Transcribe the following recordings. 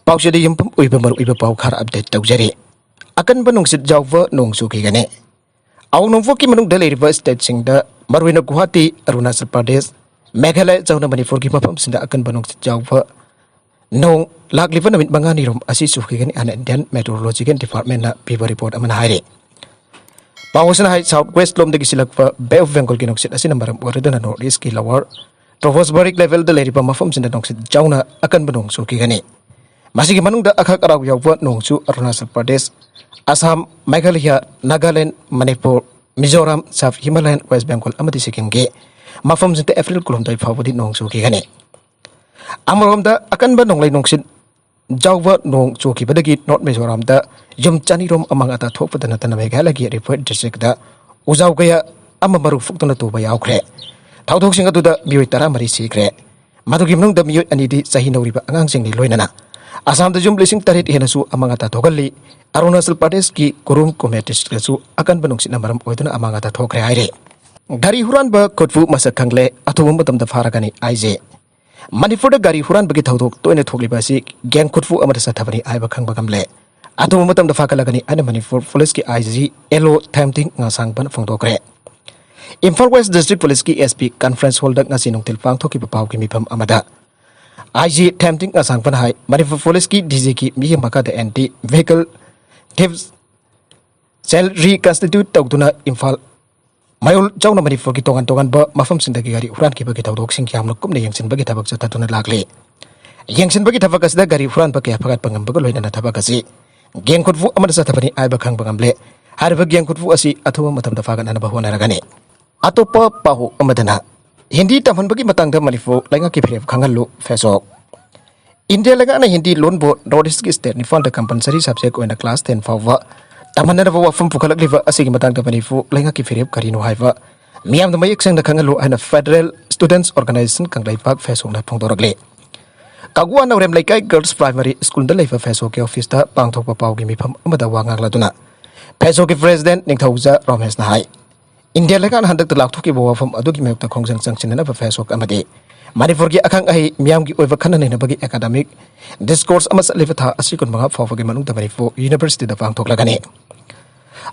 Pausidi yumpum uibamar uibapau khar update taujari. Akan banungsit jauwa nungsu kigane. Au nungfu ki manung dalai river state singda Marwina Guwahati, Arunachal Pradesh, Meghalaya jauna Manipur ki mafam sinda akan banungsit jauwa nung laglivan namit mangani rom asi sukigane an Indian Meteorological Department na piba report aman haire. Pawasan hai southwest lom dagi silakwa Bay of Bengal ki nungsit asi namaram warida na northeast ki lower tropospheric level dalai river mafam sinda nungsit jauna akan banungsu kigane. Masih manungda akak araw yawa nungsu Arunachal Pradesh, Assam, Meghalaya, Nagaland, Manipur, Mizoram, South Himalayan, West Bengal amati Sikkim ge mafam sinta April kulum tay fawadi nungsu kigane. Amromda akan ba nonglay nungsin jawa nungsu ki badagi North Mizoram da yum chanirom amang ata thok padana tana Meghalaya gi report district da uzaw gaya amamaru fuktuna tuba yaukre. Thawthok singa tu da miyoy tara mari sikre. Madugi manungda miyoy anidi sahi nauriba angang singli loinana. Assam da jum lising tarit henasu amangata thogali Arunachal Pradesh ki Kurum Kume district su akan banungsit namaram oiduna amangata thokre haire. Gari huran ba kotfu masak kangle athum matam da faragani aije. Manipur da gari huran bagi thawthok toine thokliba si gang kotfu amata sathabani aiba khangba gamle. Athum matam da fakalagani ana Manipur police ki IG elo thamting ngasang ban phongdokre. Imphal West District Police ki SP conference hall da ngasi nungtil pangthoki pau ki mifam amada. IG tempting asang panhai Manipur Police ki DG ki mi maka the anti vehicle thieves cell reconstitute tawduna Imphal mayol jawna Manipur ki tongan ba mafam sindagi gari huran ki bagi tawdok sing kyamna kumne yangsin bagi tabak jatatuna lagli yangsin bagi tabak asda gari huran bagi apagat pangam bagal loina tabak asi geng khutfu amada satabani ai bakhang bangamle harba geng khutfu asi athuma matam da fagan ana bahwana ragane atopa pahu amadana Hindi taman bagi matang da Manipur lainga ki phirep khangalu Facebook India laga na Hindi loan board Northeast ki state ni fund da compulsory subject oina class 10 fawa taman na wa fam pukhalak liwa asigi matang da Manipur lainga ki phirep karino haiwa miam da mayek sang da khangalu aina Federal Students Organization kanglai pak Facebook na phongdoragle kagwa na rem laikai Girls Primary School da laifa Facebook ki office da pangthok pa pau gi mifam amada wangak laduna Facebook ki president ningthauja Ramesh na hai India lagan handak telak thuki bawa fam adu ki mayuk ta khongjang changchin na Facebook amade Manipur gi akhang ahi miam gi oiba khana nei na bagi academic discourse amas levatha asikun manga fawa gi manung da Manipur University da pang thok lagani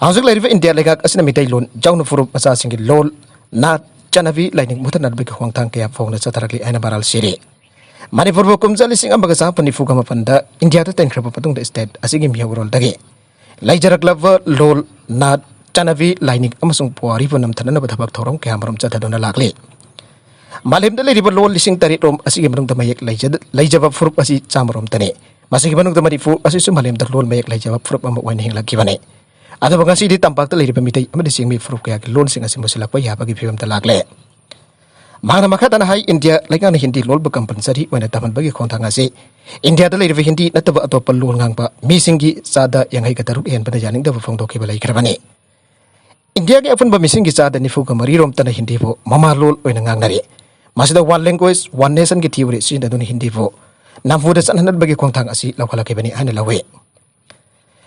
Azuk laiva India laga asina mitai lon jawna furup asa singi lol na chanavi laining mutan bagi khongthang kaya phone cha tharakli aina baral siri Manipur bo kumjali sing ambaga sa pani fuga mapanda India ta tenkhra patung da state asigi miyawrol dagi laijarak lava lol na Chanavi laining amasung puari panam thanan ba thabak thorong kya maram cha thadona lakle Malim dali riba lol lising tarit rom asigi manung tamayek laijaba furup asi chamarom tane masigi manung tamari fu asi sum malim dar lol mayek laijaba furup am wan hing lakibane adu bangasi di tampak tali riba mitai amade sing mi furup kya lol sing asi musilak pa ya bagi phim ta lakle mana makha tan hai India laika na Hindi lol ba compulsory wana taman bagi khonthang asi India dali riba Hindi nataba atop lol ngang pa mi singi sada yang hai kataruk en pada janing da phong do ke balai krabane India ke apun bamising ki sada ni fuga marirom tana Hindi bo mama lol oina ngangnari masida one language one nation ki theory sin da dun Hindi bo namfu da sanhanat bagi khongthang asi laukhala ke bani ane lawe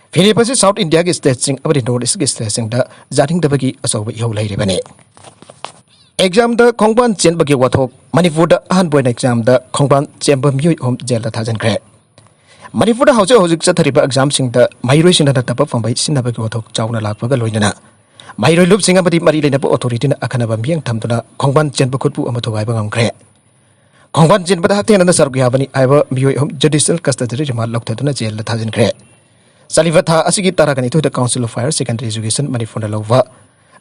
Philippines South India ki state sing abadi north ki state sing da jating da bagi asaw yau lai re bani exam da khongban chen bagi wathok Manipur da han boy exam da khongban chamber myu hom jel da thajan kre Manipur da hojik chathariba exam sing da mairoi sin da tapa fambai sin da bagi wathok chawna lakwa ga loinana Mairoi lup singa badi mari lena po authority na akanaba miang thamtuna khongban chen bakutpu amathawai bangam kre khongban chen bada hakte na sargu yabani aiba miyoi hom judicial custody rimal lokthaduna jail la thajin kre saliva tha asigi taragani to the Council of Higher Secondary Education Manipur lova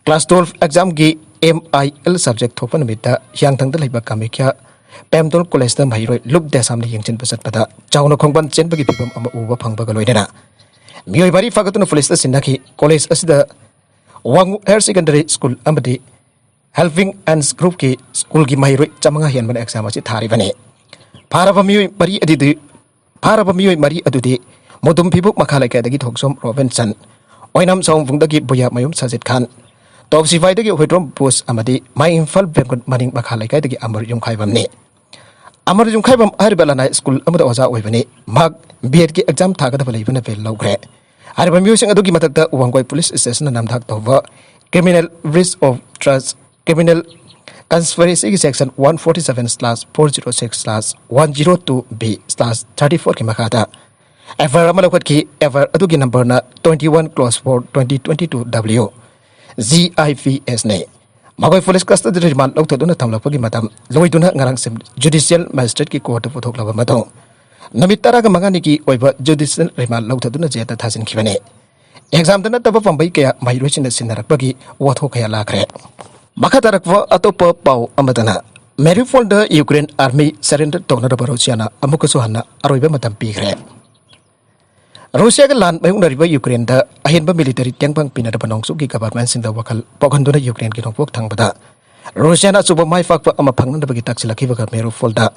class 12 exam gi MIL subject thopan mita yang thang da laiba kamikya Pemtol College da mairoi lup de samni yengchin pasat pada chawna khongban chen bagi pipam ama uba phangba ga loidena miyoi bari fagatuna police da sinaki college asida Wangu Higher Secondary School amadi Helping Hands Group ki school ki mairoi chamanga hian ban exam asi thari bane Paraba miyoi mari adudi modum phibuk makhalai ka dagi thoksom Robinson oinam song vungdagi boya mayum Sajid Khan top sifai dagi hoidrom post amadi mai Imphal Bengal maning makhalai ka dagi amar yum khaibam ne amar yum khaibam harbalana school amada oza oibane mag BEd ki exam thaga da balai bana fel logre Arba music adugi matakta Wangoi Police Station na namthak tawwa Criminal Breach of Trust Criminal Conspiracy Section 147/406/102B/34 ki makhata ever ama lokhat ki ever adugi number na 21 clause 4 2022 W GIVS ne magoi police custody remand lokthaduna thamlakpagi matam loiduna ngarang sim judicial magistrate ki court puthok laba matong namit taraga mangani ki oiba judicial remand lokthaduna jeta thasin khibane exam dana taba pambai kaya mahirosin sinarakpagi watho kaya lakre maka tarakwa atopa pau amadana Mariupol da Ukraine army surrender tona da Russiana amukasu hanna aroiba matam pigre Rusia ke lan mayung dari Ukraine da ahin ba military tiangbang pina da panong sugi government sinda wakal pokhanduna Ukraine ki nongpok thang bada Rusia na suba mai fak pa ama phangna da bagi tak silaki ba Mariupol da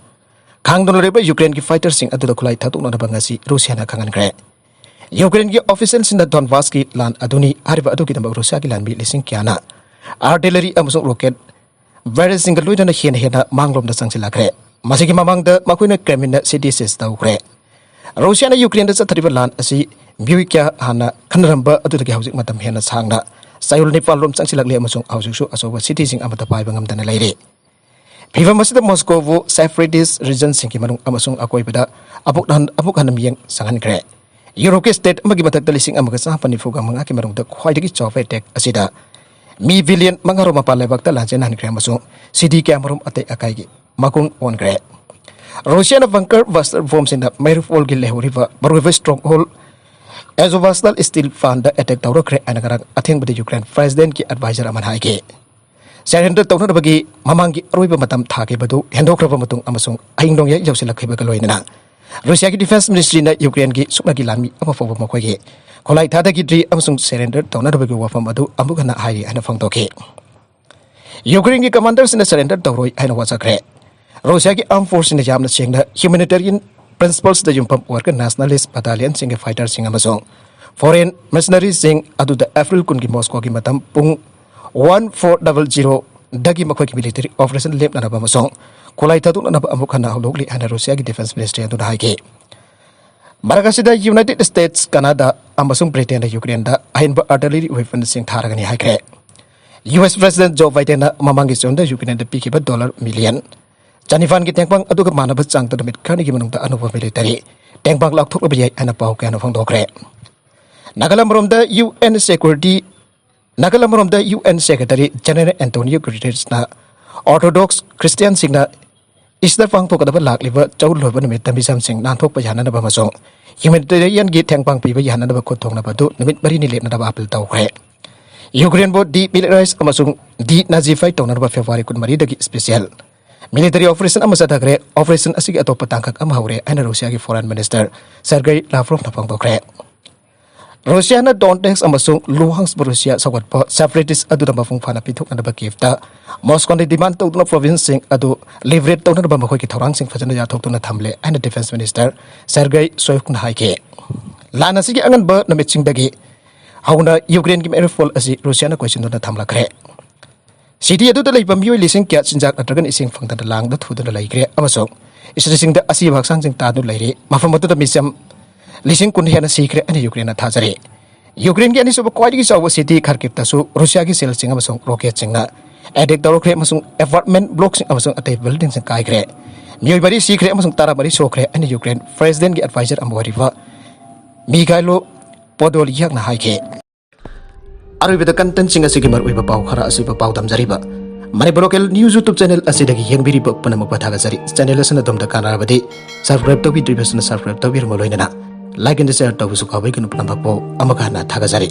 khang don reba Ukraine ki fighters sing adu da khulai thatu na da bangasi Rusia na khangan gre Ukraine ki official sinda Donbas ki lan aduni hariba adu ki da Rusia ki lan bi lising kyana artillery amusung rocket very single luida na hena manglom da sangsila gre masigi mamang da makuina Kremlin city says da gre Rusia na Ukraine da sathariba lan asi Buikya hana khanramba adu da hausik matam hena sangna sayul nepal rom sangsilak le amusung hausik su asoba city sing amata pai bangam dana leire Phiva masida Moscow separatist region sing ki manung amusung akoi bada abuk hanam yang sangan gre Europe state magi matak lising amaga sa panifuga mga ki marung da khwaidagi chofe tek asida mi billion mangaro mapalai bakta lanchen han kre amasung city kamarum ate akai gi makung on gre Russian bunker buster bombs in the Mariupol gi lehoriba barwe stronghold Azovstal steel fan da attack tawro kre anagarang athing bade Ukraine president ki advisor aman haike surrender tawna bagi mamangi roiba matam thake badu hendokraba matung amasung aingdong ya jausilak kheba galoina Russia ki defense ministry na Ukraine ki sukna gi lami ama fobo makoi gi kolai thada ki dri amasung surrender tawna bagi wafam adu amugana hairi ana fangtoke Ukraine ki commanders na surrender tawroi aina wasakre Russia ki armed force na jamna chengna humanitarian principles da yumpam worker nationalist battalion sing fighter sing amasung foreign mercenaries sing adu da April kun ki Moscow ki matam pung 1400 dagi makoi ki military operation lep na ba masong kolai thadu na ba amukana holokli ana Russia ki defense ministry adu haike Maragasida United States Canada amasung Britain da Ukraine da ahin ba artillery weapons sing tharagani haike US President Joe Biden na mamangi sonda Ukraine da piki ba $1 million Chanifan ki tengpang adu ka manaba chang ta damit khani ki manung da anupa military tengpang lak thok ba yai ana pau ka na phang dokre Nagalam rom da UN Secretary General Antonio Guterres na Orthodox Christian singna Easter phang thok da ba lak liba chaul loba namit tambisam sing nan thok pa yana na ba masong humanitarian gi tengpang pi ba yana na ba khothong na ba du namit bari ni lep na ba apil taw kre Ukraine bo demilitarize amasung denazify tawna ba February kun mari dagi special military operation amasa thakre operation asigi atop tangkak am haure ana Russia ki foreign minister Sergei Lavrov na phang dokre Russia na Donetsk amasung Luhansk Russia sawat pa separatist adu da mafung phana pithok na ba Kiev ta Moscow ni demand to na province sing adu liberate to na ba makhoi ki thorang sing phajana ya thok to na thamle and defense minister Sergei Shoigu na haike lana sigi angan ba na meching dagi hauna Ukraine ki Mariupol asi Russia na question na thamla kre city adu da leiba mioi lising kya chinjak atragan ising phangta da lang da thu da laikre amasung isrising da asi baksang sing ta du leire mafam adu da misam Lising kun hena sikre ani Ukraine thajare Ukraine ki ani sob kwai gi saw city Kharkiv ta su Russia ki sel sing amasung rocket singna attack dawkre amasung apartment blocks sing amasung ate building sing kai kre mioi bari sikre amasung tara bari sokre ani Ukraine president ki advisor amwariwa Mikhailo Podolyak na haike aribeda content sing asigi mar uiba pau khara asiba pau damjariba Mani local news YouTube channel asidagi yengbiri bak panamak pathaga jari channel asana domda kanarabadi subscribe to bi subscribe to bi moloina like and share to su kabai kanu panambak po amaka na thaga jari